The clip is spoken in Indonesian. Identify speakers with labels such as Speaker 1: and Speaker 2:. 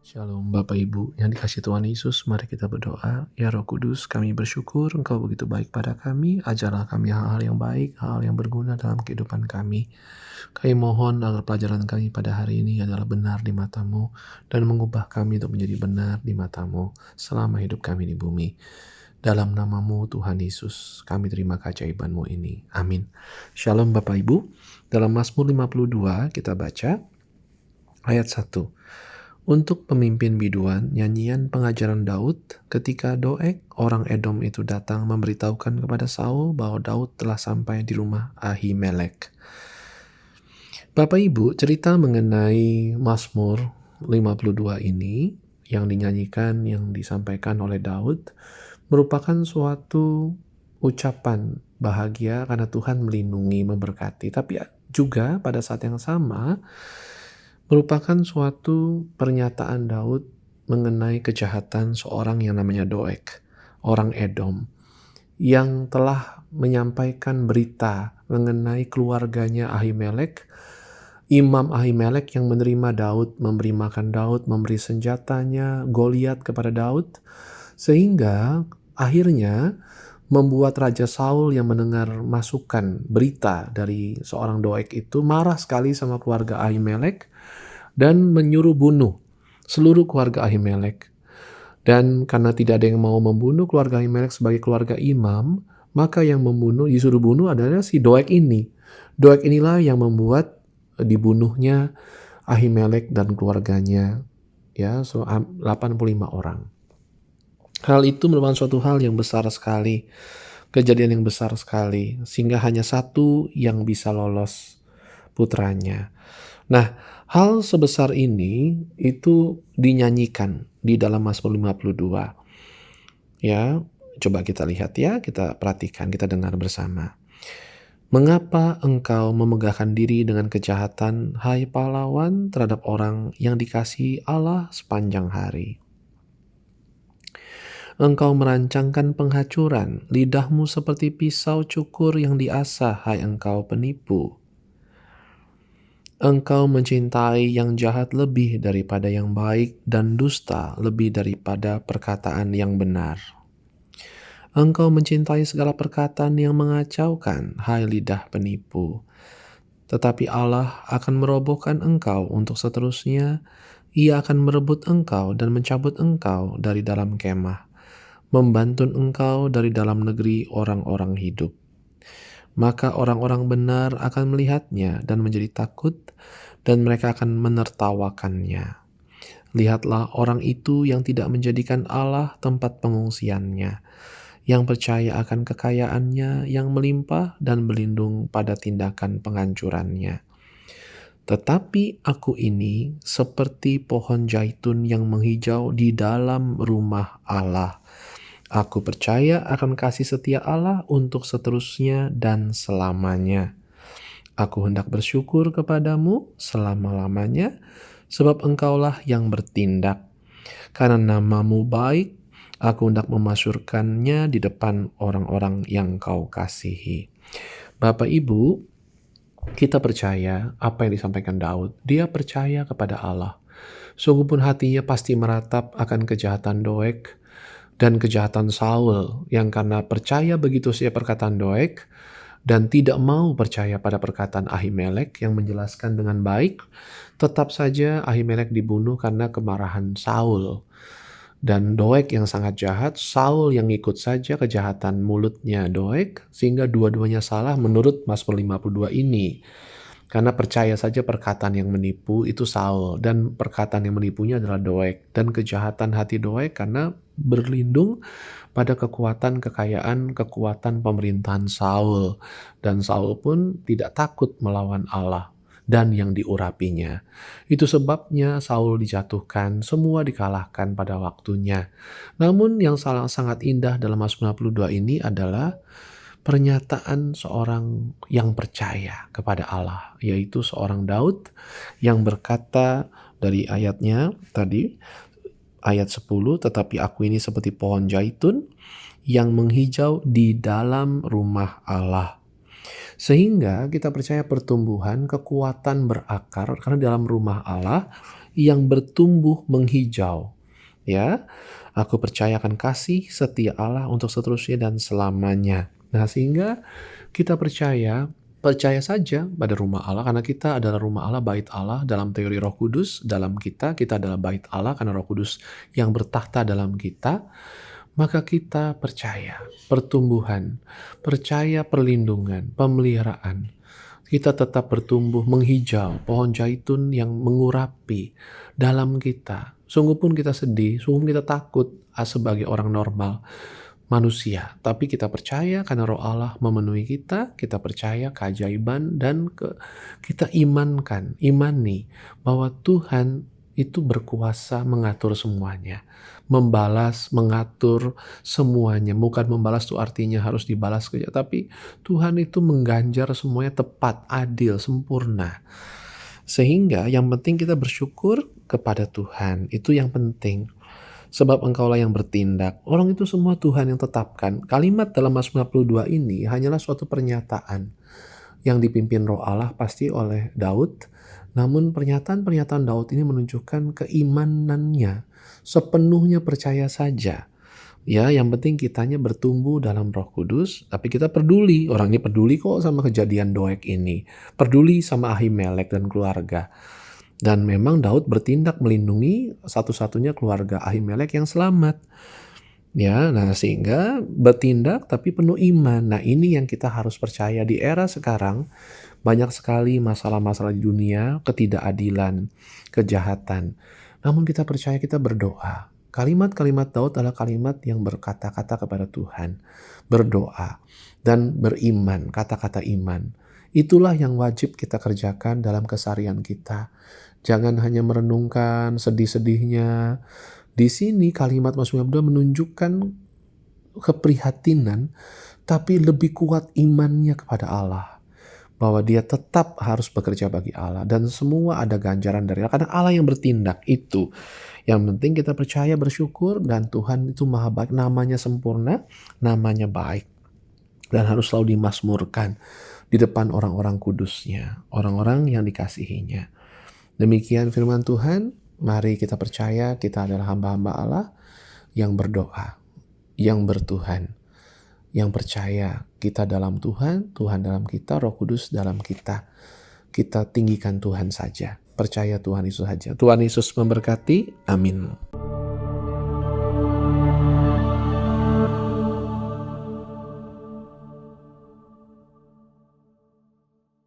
Speaker 1: Shalom Bapak Ibu yang dikasihi Tuhan Yesus, mari kita berdoa. Ya Roh Kudus, kami bersyukur Engkau begitu baik pada kami. Ajarlah kami hal-hal yang baik, hal yang berguna dalam kehidupan kami. Kami mohon agar pelajaran kami pada hari ini adalah benar di mata-Mu dan mengubah kami untuk menjadi benar di mata-Mu selama hidup kami di bumi. Dalam nama-Mu Tuhan Yesus, kami terima keajaiban-Mu ini. Amin. Shalom Bapak Ibu. Dalam Mazmur 52 kita baca ayat 1. Untuk pemimpin biduan, nyanyian pengajaran Daud ketika Doeg, orang Edom itu datang memberitahukan kepada Saul bahwa Daud telah sampai di rumah Ahimelek. Bapak Ibu, cerita mengenai Mazmur 52 ini yang dinyanyikan, yang disampaikan oleh Daud merupakan suatu ucapan bahagia karena Tuhan melindungi, memberkati. Tapi juga pada saat yang sama merupakan suatu pernyataan Daud mengenai kejahatan seorang yang namanya Doeg, orang Edom, yang telah menyampaikan berita mengenai keluarganya Ahimelek, Imam Ahimelek yang menerima Daud, memberi makan Daud, memberi senjatanya, Goliat kepada Daud, sehingga akhirnya membuat Raja Saul yang mendengar masukan berita dari seorang Doeg itu marah sekali sama keluarga Ahimelek dan menyuruh bunuh seluruh keluarga Ahimelek. Dan karena tidak ada yang mau membunuh keluarga Ahimelek sebagai keluarga imam, maka yang disuruh bunuh adalah si Doeg ini. Doeg inilah yang membuat dibunuhnya Ahimelek dan keluarganya, ya, 85 orang. Hal itu merupakan suatu hal yang besar sekali, kejadian yang besar sekali, sehingga hanya satu yang bisa lolos, putranya. Nah, hal sebesar ini itu dinyanyikan di dalam Mazmur 52. Ya, coba kita lihat ya, kita perhatikan, kita dengar bersama. Mengapa engkau memegahkan diri dengan kejahatan, hai pahlawan, terhadap orang yang dikasihi Allah sepanjang hari? Engkau merancangkan penghancuran, lidahmu seperti pisau cukur yang diasah, hai engkau penipu. Engkau mencintai yang jahat lebih daripada yang baik dan dusta lebih daripada perkataan yang benar. Engkau mencintai segala perkataan yang mengacaukan, hai lidah penipu. Tetapi Allah akan merobohkan engkau untuk seterusnya. Ia akan merebut engkau dan mencabut engkau dari dalam kemah, membantun engkau dari dalam negeri orang-orang hidup. Maka orang-orang benar akan melihatnya dan menjadi takut, dan mereka akan menertawakannya. Lihatlah orang itu yang tidak menjadikan Allah tempat pengungsiannya, yang percaya akan kekayaannya yang melimpah dan berlindung pada tindakan penghancurannya. Tetapi aku ini seperti pohon zaitun yang menghijau di dalam rumah Allah. Aku percaya akan kasih setia Allah untuk seterusnya dan selamanya. Aku hendak bersyukur kepadamu selama-lamanya, sebab engkaulah yang bertindak. Karena namamu baik, aku hendak memasyurkannya di depan orang-orang yang kau kasihi. Bapak Ibu, kita percaya apa yang disampaikan Daud. Dia percaya kepada Allah. Sungguh pun hatinya pasti meratap akan kejahatan Doeg dan kejahatan Saul, yang karena percaya begitu saja perkataan Doeg dan tidak mau percaya pada perkataan Ahimelek yang menjelaskan dengan baik, tetap saja Ahimelek dibunuh karena kemarahan Saul. Dan Doeg yang sangat jahat, Saul yang ikut saja kejahatan mulutnya Doeg, sehingga dua-duanya salah menurut Mazmur 52 ini. Karena percaya saja perkataan yang menipu itu Saul, dan perkataan yang menipunya adalah Doeg. Dan kejahatan hati Doeg karena berlindung pada kekuatan kekayaan, kekuatan pemerintahan Saul. Dan Saul pun tidak takut melawan Allah dan yang diurapinya. Itu sebabnya Saul dijatuhkan, semua dikalahkan pada waktunya. Namun yang sangat indah dalam Mazmur 52 ini adalah pernyataan seorang yang percaya kepada Allah, yaitu seorang Daud yang berkata dari ayatnya tadi, ayat 10, tetapi aku ini seperti pohon zaitun yang menghijau di dalam rumah Allah. Sehingga kita percaya pertumbuhan, kekuatan berakar, karena dalam rumah Allah yang bertumbuh menghijau. Ya, aku percaya akan kasih setia Allah untuk seterusnya dan selamanya. Nah, sehingga kita percaya saja pada rumah Allah karena kita adalah rumah Allah, bait Allah dalam teori Roh Kudus dalam kita adalah bait Allah karena Roh Kudus yang bertakhta dalam kita. Maka kita percaya pertumbuhan, percaya perlindungan, pemeliharaan. Kita tetap bertumbuh menghijau, pohon zaitun yang mengurapi dalam kita. Sungguh pun kita sedih, sungguh pun kita takut sebagai orang normal, manusia. Tapi kita percaya karena roh Allah memenuhi kita percaya keajaiban dan kita imani bahwa Tuhan itu berkuasa mengatur semuanya. Membalas, mengatur semuanya. Bukan membalas itu artinya harus dibalas saja, tapi Tuhan itu mengganjar semuanya tepat, adil, sempurna. Sehingga yang penting kita bersyukur kepada Tuhan. Itu yang penting. Sebab engkaulah yang bertindak. Orang itu semua Tuhan yang tetapkan. Kalimat dalam Mazmur 52 ini hanyalah suatu pernyataan yang dipimpin roh Allah pasti oleh Daud. Namun pernyataan-pernyataan Daud ini menunjukkan keimanannya. Sepenuhnya percaya saja. Ya, yang penting kitanya bertumbuh dalam Roh Kudus, tapi kita peduli. Orang ini peduli kok sama kejadian Doeg ini. Peduli sama Ahimelek dan keluarga. Dan memang Daud bertindak melindungi satu-satunya keluarga Ahimelek yang selamat. Ya, nah sehingga bertindak tapi penuh iman. Nah, ini yang kita harus percaya di era sekarang. Banyak sekali masalah-masalah di dunia, ketidakadilan, kejahatan. Namun kita percaya, kita berdoa. Kalimat-kalimat Daud adalah kalimat yang berkata-kata kepada Tuhan. Berdoa dan beriman, kata-kata iman. Itulah yang wajib kita kerjakan dalam keseharian kita. Jangan hanya merenungkan sedih-sedihnya. Di sini kalimat Mazmur 52 menunjukkan keprihatinan, tapi lebih kuat imannya kepada Allah. Bahwa dia tetap harus bekerja bagi Allah. Dan semua ada ganjaran dari Allah. Karena Allah yang bertindak itu. Yang penting kita percaya, bersyukur, dan Tuhan itu maha baik. Namanya sempurna, namanya baik. Dan harus selalu dimasmurkan di depan orang-orang kudusnya. Orang-orang yang dikasihinya. Demikian firman Tuhan. Mari kita percaya kita adalah hamba-hamba Allah yang berdoa, yang bertuhan, yang percaya kita dalam Tuhan, Tuhan dalam kita, Roh Kudus dalam kita. Kita tinggikan Tuhan saja. Percaya Tuhan Yesus saja. Tuhan Yesus memberkati. Amin.